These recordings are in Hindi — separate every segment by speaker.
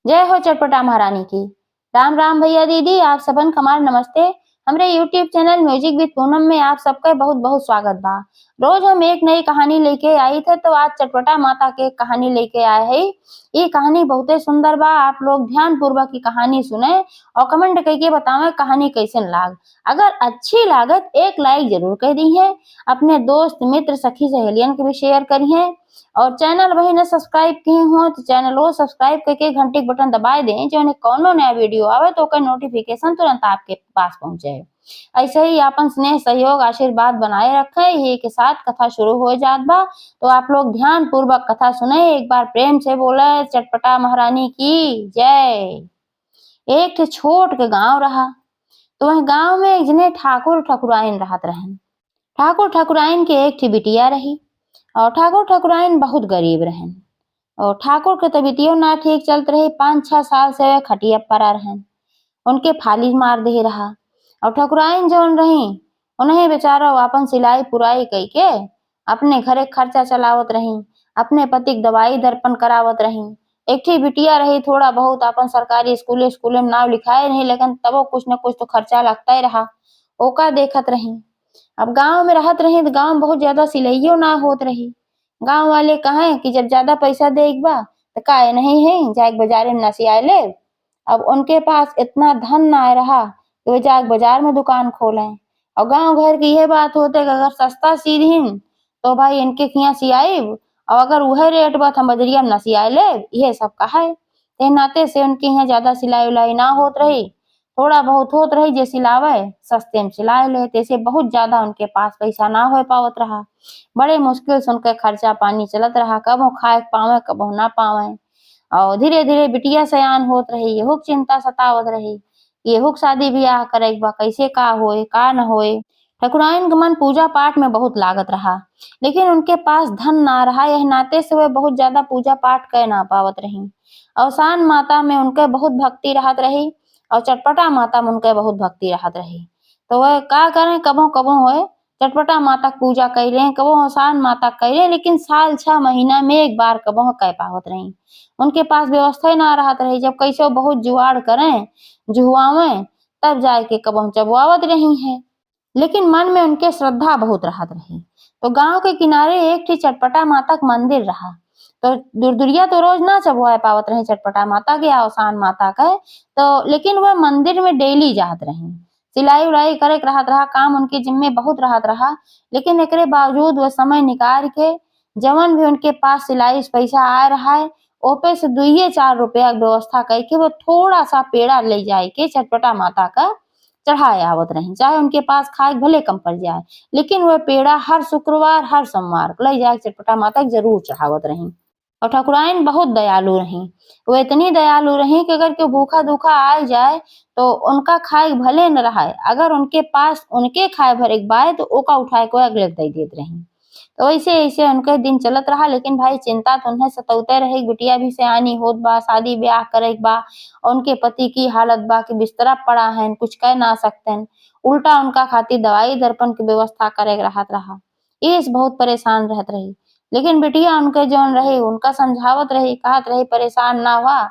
Speaker 1: जय हो चटपटा महारानी की। राम राम भैया दीदी, आप सबन कमार नमस्ते। हमरे YouTube channel music with Poonam में आप सबका बहुत बहुत स्वागत बा। रोज हम एक नई कहानी लेके आई थे, तो आज चटपटा माता के कहानी लेके आए है। ये कहानी बहुते सुंदर बा। आप लोग ध्यान पूर्वक की कहानी सुने और कमेंट करके बतावे कहानी कैसन लाग। अगर अच्छी लागत एक लाइक जरूर कर दी है। अपने दोस्त मित्र सखी सहेलियन के भी शेयर करिए और चैनल वही न सब्सक्राइब किए हो तो चैनल को सब्सक्राइब करके घंटी के बटन दबाए दें, जो कोनो नया वीडियो आवे तो उसका नोटिफिकेशन तुरंत आपके पास पहुंचे। ऐसे ही अपन स्नेह सहयोग आशीर्वाद बनाए रखे। यही के साथ कथा शुरू हो जात बा, तो आप लोग ध्यान पूर्वक कथा सुने। एक बार प्रेम से बोले चटपटा महारानी की जय। एक ठे छोट के गांव रहा, तो वह गांव में एक जने ठाकुर ठकुराइन रहत रहन। ठाकुर ठकुराइन के एक ठे बिटिया रही और ठाकुर ठकुराइन बहुत गरीब रहन और ठाकुर के तबीयतियों ना ठीक चलत रही। 5-6 साल से वे खटिया पड़ा रहन। उनके फाली मार दे रहा और ठकुराइन जौन रही उन्हें बेचारा अपन सिलाई पुराई कई के अपने घरे खर्चा चलावत रही, अपने पति के दवाई दर्पण करावत रही। एकठी बिटिया रही, थोड़ा बहुत अपन सरकारी स्कूल में नाम लिखाए रही, लेकिन तबो कुछ न कुछ तो खर्चा लगता ही रहा। ओका देखत रही। अब गांव में रहत रही तो गांव में बहुत ज्यादा सिलाइयो ना होत रही। गांव वाले कहे कि जब ज्यादा पैसा देग बा तो काहे नहीं है जाके बाजार में नसिया ले। अब उनके पास इतना धन ना रहा कि वे जाके बाजार में दुकान खोलें। और गांव घर की यह बात होते कि अगर सस्ता सी दीन तो भाई इनके यहाँ सियाइब, और अगर वह रेट बा हम बजरिया में न सियाए ले, यह सब कहा है। ते नाते से उनके यहाँ ज्यादा सिलाई उलाई ना होत रही। थोड़ा बहुत होत रही जे सिलावे सस्ते में सिलाए ले, तैसे बहुत ज्यादा उनके पास पैसा ना हो पावत रहा। बड़े मुश्किल से उनके खर्चा पानी चलत रहा, कबो खाए पावे कबो ना पावे। और धीरे धीरे बिटिया सयान होत रही, यहू चिंता सतावत रही, यहू शादी ब्याह करे बा कैसे का होए का न होए। ठकुराइन का मन पूजा पाठ में बहुत लागत रहा, लेकिन उनके पास धन ना रहा। यह नाते से वे बहुत ज्यादा पूजा पाठ कर ना पावत रही। अवसान माता में उनके बहुत भक्ति रहत रही और चटपटा माता में उनके बहुत भक्ति रहत रही। तो वह का करें, कबो कबो होए चटपटा माता की पूजा कैले, कबो अवसान माता कैले, लेकिन साल 6 महीना में एक बार कबो कह पावत रही। उनके पास व्यवस्था ही ना रहत रही। जब कैसे बहुत जुआड़ करें जुहुआवे तब जाके कबो चबुआवत रही है, लेकिन मन में उनके श्रद्धा बहुत रहत रही। तो गांव के किनारे एक ठे चटपटा माता का मंदिर रहा, तो दूर-दूरिया तो रोज ना चबुआए पावत रही चटपटा माता के अवसान माता के, तो लेकिन वह मंदिर में डेली जात रही। सिलाई उलाई करे के रहत रहा, काम उनके जिम्मे बहुत रहत रहा, लेकिन एकरे बावजूद वह समय निकाल के जवन भी उनके पास सिलाई पैसा आ रहा है ओपे से 2-4 रुपया की व्यवस्था करके वो थोड़ा सा पेड़ा ले जाए के चटपटा माता का चढ़ाए आवत रही। चाहे उनके पास खाए भले कम पड़ जाए, लेकिन वह पेड़ा हर शुक्रवार हर सोमवार को ले जाके चटपटा माता के जरूर चढ़ावत रही। और ठकुराइन बहुत दयालु रही। वो इतनी दयालु रही कि अगर कोई भूखा दूखा आ जाए तो उनका खाए भले न रहा, अगर उनके पास उनके खाए भरे बाय तो ओका उठाए को अगले दे देत रही। तो ऐसे ऐसे उनके दिन चलत रहा, लेकिन भाई चिंता तो उन्हें सताते रही। बिटिया भी सयानी होत बा, शादी ब्याह करे बा, और उनके पति की हालत बा कि बिस्तरा पड़ा है, कुछ कह ना सकते। उल्टा उनका खातिर दवाई दर्पण की व्यवस्था करे रहत रहा। इस बहुत परेशान रहत रही, लेकिन बिटिया उनके जौन रही उनका समझावत रही, कहत रही परेशान ना हुआ,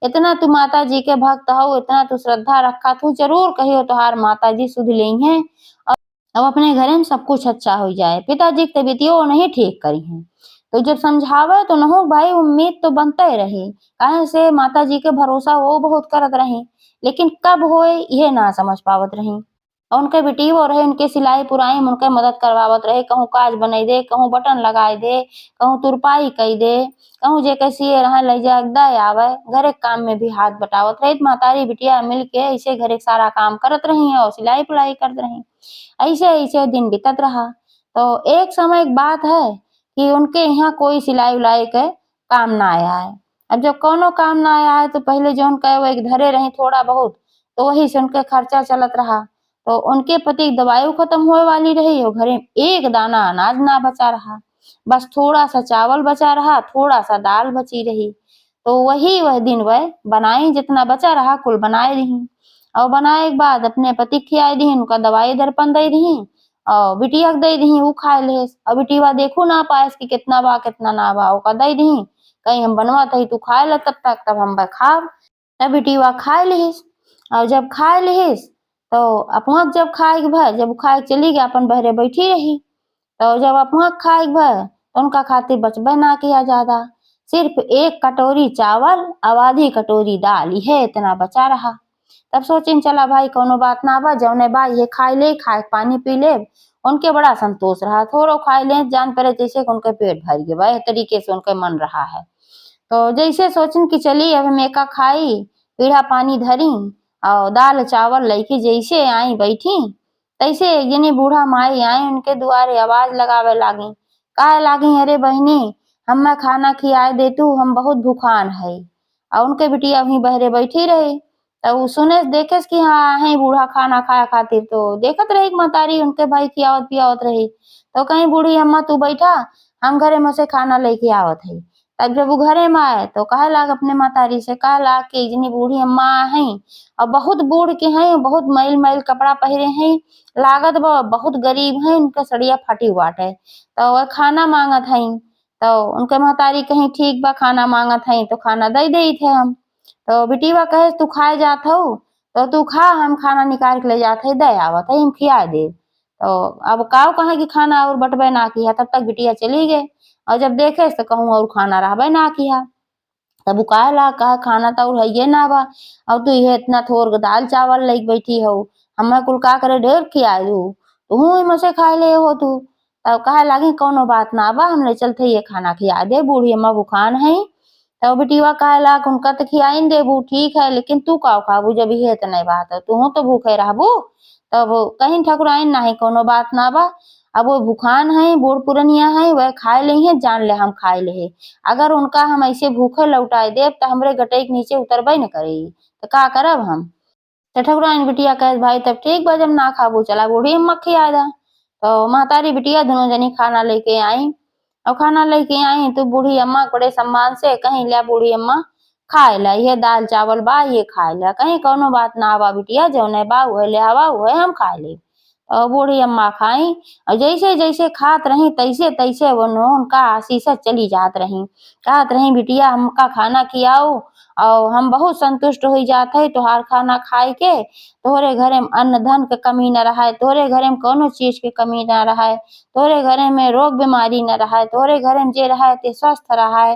Speaker 1: इतना तू माता जी के भक्त हो, इतना तू श्रद्धा रखा, तू जरूर कहियो तोहार माता जी सुध ली है। अब अपने घरे में सब कुछ अच्छा हो जाए। पिताजी की तबीयतियों नहीं ठीक करी है, तो जब समझावे तो नहो भाई उम्मीद तो बनता ही रही। काहे से माता जी के भरोसा वो बहुत करत रही, लेकिन कब होए ये ना समझ पावत रही। और उनके बेटी वो रहे, उनके सिलाई पुराई में उनके मदद करवावत रहे, कहूँ काज बनाई दे, कहूँ बटन लगाए दे, कहूँ तुरपाई कई दे, कहूँ जे कैसी रहा ले जा दे आवे। घरे काम में भी हाथ बटावत रही। मातारी बिटिया मिल के ऐसे घरे सारा काम करत रही और सिलाई पुलाई करत रही। ऐसे ऐसे दिन बीतत रहा। तो एक समय एक बात है कि उनके यहाँ कोई सिलाई उलाई के काम ना आया है। अब जब कोनो काम ना आया है तो पहले जो उनका वो एक धरे रही थोड़ा बहुत, तो वही से उनके खर्चा चलत रहा। तो उनके पति की दवाई खत्म होए वाली रही और घरे में एक दाना अनाज ना बचा रहा, बस थोड़ा सा चावल बचा रहा, थोड़ा सा दाल बची रही। तो वही वह दिन वह बनाई, जितना बचा रहा कुल बनाए रही। और बनाए के बाद अपने पति खियाई दी, उनका दवाई दर्पण दे दी और बिटिया के दे दी, वो खाए ले। और बिटिया देखू ना पाए कि कितना बा कितना ना बा, ओका दे दी। कहीं हम बनवत हई तू खाए ला तब तक, तब हम खाब। तब बिटिया खाए लिहिस और जब खाए लिहिस तो अपहुआ जब खाए के भय, जब खाए के चली गई अपन बहरे बैठी रही। तो जब अपहुआ खाए के भय तो उनका खातिर बचबे ना किया ज्यादा, सिर्फ 1 कटोरी चावल और आधी कटोरी दाल, यह इतना बचा रहा। तब सोचिन चला भाई कोनो बात ना बा, जौने बा ये खाए ले, खाए पानी पी ले। उनके बड़ा संतोष रहा, थोड़ो खाए ले जान पड़े जैसे कि उनके पेट भर गए बा, तरीके से उनके मन रहा है। तो जैसे सोचिन कि चली अब हम एका खाई, पीढ़ा पानी धरी और दाल चावल लईके जैसे आई बैठी, तैसे एक जनी बूढ़ा माई आई उनके दुआरे आवाज लगावे लागी, काहे लागी अरे बहनी हमें खाना खियाए दे तू, हम बहुत भूखान है। और उनके बिटिया वहीं बहरे बैठी रही। तो सुने देखे कि हाँ है बूढ़ा खाना खाए खातिर, तो देखत रही महतारी उनके भाई खियावत पियावत रही। तो कहीं बूढ़ी अम्मा तू बैठा, हम घरे में से खाना लेके आवत है। तब जब वो घरे में आए तो कहे लाग अपने महतारी से, कहे लाग कि इतनी बूढ़ी अम्मा है और बहुत बूढ़ के हैं, बहुत मैल मैल कपड़ा पहरे हैं, लागत बहुत गरीब है, उनका सड़िया फटी बाटे। तो वह खाना मांगत है। तो उनके महतारी कहीं ठीक बा खाना मांगत है तो खाना दे थे हम। तो बिटिया कहे तू खाए जात हो तो तू खा, हम खाना निकाल के ले जाते दे आवत है, हम खिया दे। तो अब काव कहे कि खाना और बटबे ना किया, तब तक बिटिया चली गए और जब देखे तो कहूँ और खाना रहबे ना किया। तब उ कहे ला कहा खाना तो और है ना बा, अब तू ये इतना थोर दाल चावल लेके बैठी हो, हमें कुल का करे ढेर खियाए दू, तू इमे से खाए ले हो तू। तब कहे लागी कोनो बात ना बा, हम ले चलते ये खाना खिया दे, बूढ़ी अम्मा भूखान है। तब बिटिया कहे लाग उनका तो खियाइन देबू ठीक है, लेकिन तू का खाबू जब ये तो नहीं बात है, तू तो भूखे रहबू। तब कहीं ठकुराइन नहीं कोनो बात ना बा, अब वो भूखान है बूढ़ पुरनिया है, वह खाए ले है जान ले हम खाए ले, अगर उनका हम ऐसे भूखे लौटाए देव तो हमरे गटई के नीचे उतरबे न करी, तो का करब हम। तो ठकुराइन बिटिया कहे भाई तब ठीक बा, जब ना खाबू चला बूढ़ी अम्मा खिया दा। तो महतारी बिटिया दोनों जनी खाना लेके आई और खाना लेके आई तो बूढ़ी अम्मा बड़े सम्मान से कहीं लिया बूढ़ी अम्मा खाए ला, ये दाल चावल बा ये खाए ला, कहीं कोनो बात ना बा बिटिया जौने बा वह ले आवा वह हम खाए ले। और बूढ़ी अम्मा खाई और जैसे जैसे खात रही तैसे तैसे वो उनका आशीष चली जात रही, कहत रही बिटिया हमका खाना खियाओ और हम बहुत संतुष्ट हो जात है तोहार खाना खाए के, तोहरे घरे में अन्न धन के कमी न रहा, तोहरे घरे में कोनो चीज के कमी न रहा, तोहरे घरे में रोग बीमारी न रहा, तोहरे घरे में जे रहा ते स्वस्थ रहा,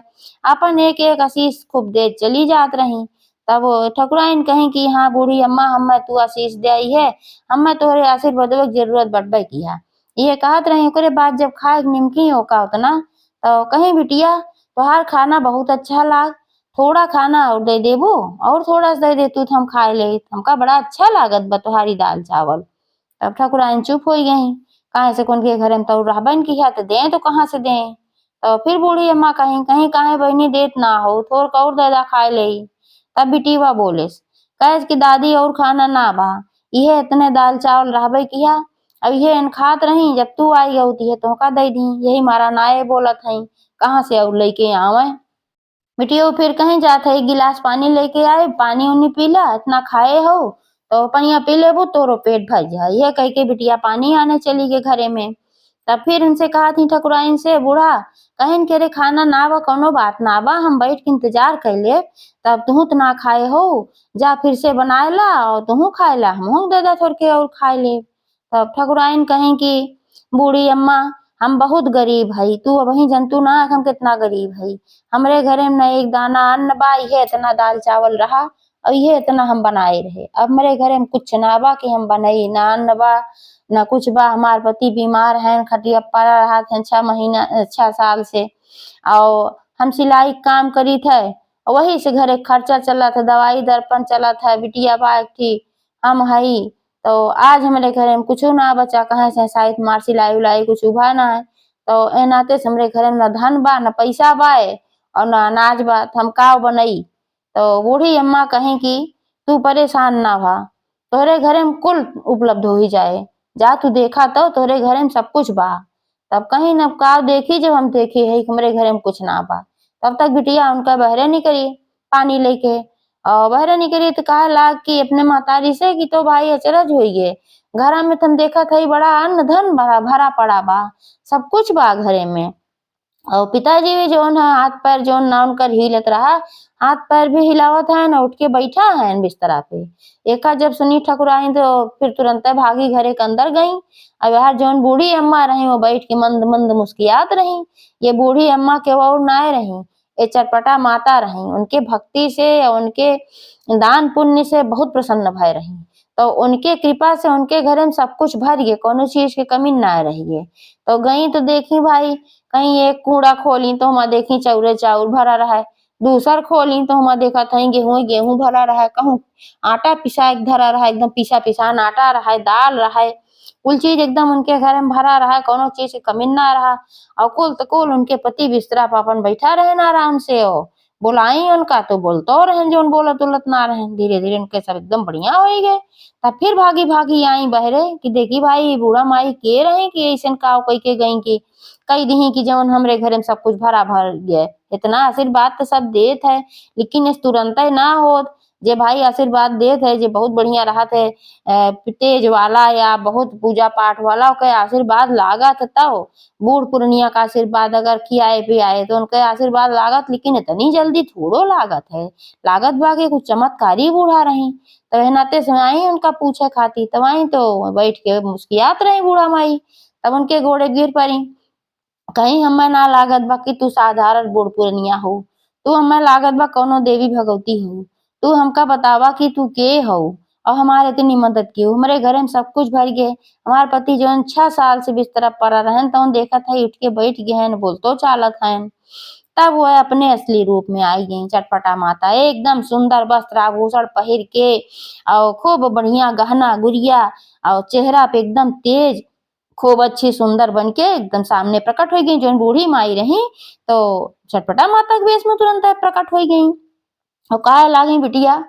Speaker 1: अपन एक एक आशीष खूब दे चली जात रही। तब ठकुराइन कहीं कि हाँ बूढ़ी अम्मा हमें तू आशीष दे आई है, हमें तोहरे आशीर्वाद की जरूरत बटबे किया। ये कहत रही ओकरे बाद जब खाए निमकी होका उतना, तो कहीं बिटिया तोहार खाना बहुत अच्छा लाग, थोड़ा खाना और दे देबू और थोड़ा सा दे दे तू तो हम खाए ले, हमका बड़ा अच्छा लागत बा तोहारी दाल चावल। तब ठकुराइन चुप हो गई, काहे से कौन के घरे में तो रहबन की है तो दें तो कहाँ से दें। तो फिर बूढ़ी अम्मा कहीं कहीं काहे बहनी देत ना हो, थोड़ और दादा खाए ले। तब बिटिया बोलेस कहे कि दादी और खाना ना बा, ये इतने दाल चावल रहबे किया, अब ये इन खात रही जब तू आई होती है तो का दे दी, यही मारा नाये बोलत हई, कहाँ से और लेके आवे। बिटिया फिर कहीं जात है गिलास पानी लेके आए, पानी उनी पीला इतना खाए हो तो पनिया पी लेबू तोरो पेट भर जाए, ये कह के बिटिया पानी आने चली गई घरे में। तब फिर इनसे कहा थी ठकुराइन से बूढ़ा कहीं के रे खाना ना बा कोनो बात ना बा, हम बैठ के इंतजार कर ले, तब तू तो ना खाए हो जा फिर से बनाए ला और तू खाए ला, हम दे दा थोड़ के और खाए ले। तब ठकुराइन कहीं कि बूढ़ी अम्मा हम बहुत गरीब है, तू अब वही जंतु ना हम कितना गरीब है, हमरे घरे में न एक दाना अन्न बा, ये इतना दाल चावल रहा और ये इतना हम बनाए रहे, अब मेरे घरे में कुछ ना बा कि हम बनाई, ना अन्न बा ना कुछ बा, हमार पति बीमार है खटिया पड़ा रहा था 6 महीना 6 साल से, और हम सिलाई काम करी थे वही से घरे खर्चा चला था, दवाई दर्पण चला था, बिटिया बा थी हम हई। तो आज हमारे घरे में कुछ ना बचा, कहे से शायद मार सिलाई उलाई कुछ उभा ना है, तो ए नाते से हमरे घरे में न धन बा न पैसा बा और न अनाज बा, हम का बनई। तो बूढ़ी अम्मा कहीं कि तू परेशान ना भा, तोहरे घरे में कुल उपलब्ध हो ही जाए, जा तू देखा तो तोहरे घरे में सब कुछ बा। तब कहीं न का देखी जब हम देखी है हमारे घरे में कुछ ना बा, तब तक बिटिया उनका बहरे निकली पानी लेके और बहरे निकली तो कहा लाग कि अपने महतारी से कि तो भाई अचरज हो गए, घरा में तुम देखा था बड़ा अन्न धन भरा भरा पड़ा बा, सब कुछ बा घरे में और पिताजी भी जोन है हाथ पैर जोन ना उनकर हिलत रहा, हाथ पैर भी हिलावत है न, उठ के बैठा है बिस्तरा पे। एका जब सुनी ठकुराइन तो फिर तुरंत भागी घरे के अंदर गई। अब यार जोन बूढ़ी अम्मा रही वो बैठ के मंद मंद मुस्कियात रही। ये बूढ़ी अम्मा के वो नाय रही, ये चटपटा माता रही, उनके भक्ति से और उनके दान पुण्य से बहुत प्रसन्न भय रही। तो उनके कृपा से उनके घरे में सब कुछ भर गए, कोनो चीज की कमी ना रही है। तो गई तो देखी भाई कहीं एक कूड़ा खोली तो वहां देखी चौरे चाउर भरा रहा है, दूसर खोली तो वहां देखा था गेहूं गेहूं भरा रहा है, कहूं आटा पिसा धरा रहा है, एकदम पिसा पिसान आटा रहा है, दाल रहा है, कुल चीज एकदम उनके घर में भरा रहा है, कोनो चीज की कमी ना रहा। और कुल तो कुल उनके पति बिस्तरा पर अपन बैठा रहे ना आराम से। हो बुलाई उनका तो बोलतो रहे जो बोलत उलत ना रहे। धीरे धीरे उनके सब एकदम बढ़िया हो गए। तब फिर भागी भागी आई बहरे कि देखी भाई बूढ़ा माई के रहे कि ऐसा का कोई के गई की कही दी कि जवन हमरे घरे में सब कुछ भरा भर गए। इतना आशीर्वाद तो सब देत है, लेकिन इस तुरंत ना होत। जे भाई आशीर्वाद देत है, जे बहुत बढ़िया रहत है, तेज वाला या बहुत पूजा पाठ वाला के आशीर्वाद लागत तब बूढ़ पुरनिया का आशीर्वाद अगर खियाए पियाए तो उनके आशीर्वाद लागत, लेकिन इतनी जल्दी थोड़ो लागत है। लागत बा के कुछ चमत्कारी बूढ़ा रही। तब नाते से आई उनका पूछे खाती, तब आई तो बैठ के मुस्कियात रही बूढ़ा माई। तब उनके घोड़े गिर पड़ी, कहीं हमें ना लागत बा कि तू साधारण बूढ़ पुरनिया हो, तू हमें लागत बा कोनो देवी भगवती हो। तू हमका बतावा कि तू के हो और हमारे इतनी मदद की हो। हमारे घर में सब कुछ भर गए, हमारे पति जो 6 साल से बिस्तर पर रहन तो देखा था उठ के बैठ गए हैं, बोलतो चालत हैं। तब वह अपने असली रूप में आई गई चटपटा माता, एकदम सुंदर वस्त्र आभूषण पहिर के और खूब बढ़िया गहना गुड़िया और चेहरा पे एकदम तेज, खूब अच्छी सुंदर बन के एकदम सामने प्रकट हो गई। जो बूढ़ी माई रही तो चटपटा माता के वेश में तुरंत प्रकट हो गई और कहे लागी बिटिया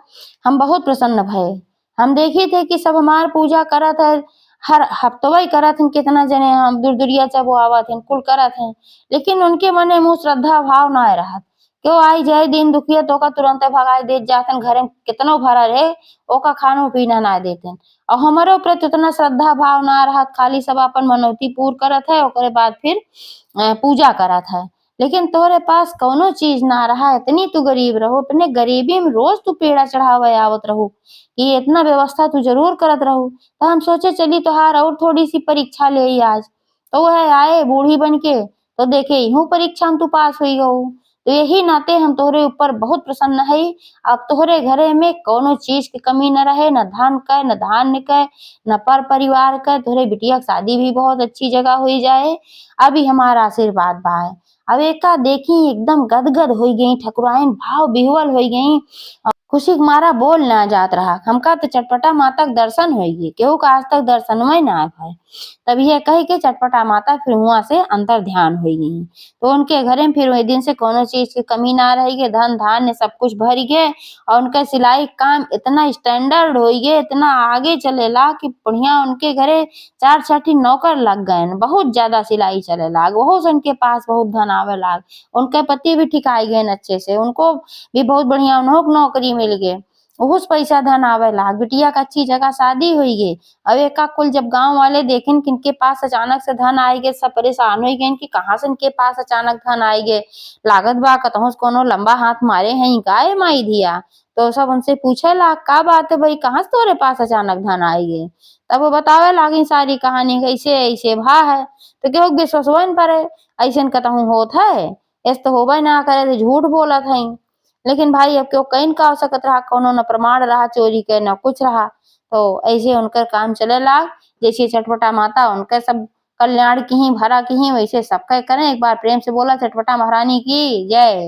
Speaker 1: हम बहुत प्रसन्न भये, हम देखे थे कि सब हमार पूजा करत है, हर हफ्तवा करत हैं, कितना जने हम दूर दूरिया से वो आवत हैं कुल करत हैं, लेकिन उनके मने मुँह श्रद्धा भाव ना रहत। क्यों आई जाए दिन दुखिया तो का तुरंत भगाए दे जातन, घरे में कितनो भरा रहे ओका खानो पीना ना देते। और हमारे प्रति उतना श्रद्धा भाव ना रहत, खाली सब अपन मनौती पूर करत है ओकरे बाद फिर पूजा करत है। लेकिन तोहरे पास कौनो चीज ना रहा, इतनी तू गरीब रहो, अपने गरीबी में रोज तू पेड़ा चढ़ावे आवत रहो कि इतना व्यवस्था तू जरूर करत रहो। तो हम सोचे चली तोहार और थोड़ी सी परीक्षा ले ही आज। तो वह आए बूढ़ी बन के तो देखे यूं परीक्षा में तू पास हुई हो। तो यही नाते हम तोहरे ऊपर बहुत प्रसन्न है। अब तोहरे घरे में कोनो चीज की कमी न रहे, न धन का न धान्य का न पर परिवार का। तोहरे बिटिया की शादी भी बहुत अच्छी जगह हुई जाए, अभी हमारा आशीर्वाद बा है। अब एका देखी एकदम गदगद हो गई, ठकुराइन भाव बिहवल हो गई, खुशी के मारा बोल ना जात रहा। हमका तो चटपटा माता के दर्शन होगी, केहू का आज तक दर्शन में ना आए। तब यह कह के चटपटा माता फिर वहां से अंतर ध्यान हो गई। तो उनके घरे में फिर वही दिन से कोनो चीज की कमी ना रहेगी, धन धान्य सब कुछ भर गए। और उनका सिलाई काम इतना स्टैंडर्ड हो गए, इतना आगे चलेला कि बढ़िया उनके घरे 4 6 नौकर लग गए, बहुत ज्यादा सिलाई चले लाग, बहुत उनके पास बहुत धन आवे लाग। उनके पति भी ठिकाई गए अच्छे से, उनको भी बहुत बढ़िया उन्होंने नौकरी मिल गए, बहुत पैसा धन आवे लाग। बिटिया का अच्छी जगह शादी हुई गई। अब एका कुल जब गांव वाले देखें कि इनके पास अचानक से धन आए गए, सब परेशान हो गए कि कहाँ से इनके पास अचानक धन आए गए, लागत बा कतहु कोनो लंबा हाथ मारे हैं का माई धिया। तो सब उनसे पूछे ला का बात है भाई, कहाँ से तोरे पास अचानक धन आए गए। तब वो बतावे लागी सारी कहानी, कैसे ऐसे भा है। तो केहू विश्वास पर ऐसे कतहु होत है, ऐसे तो होबे ना करे, तो झूठ बोलत है। लेकिन भाई अब क्यों कहीं का हो सकत रहा, कोनो न प्रमाण रहा चोरी के न कुछ रहा। तो ऐसे उनका काम चले लाग। जैसे चटपटा माता उनका सब कल्याण की ही भरा की ही, वैसे सबका करें। एक बार प्रेम से बोला चटपटा महारानी की जय।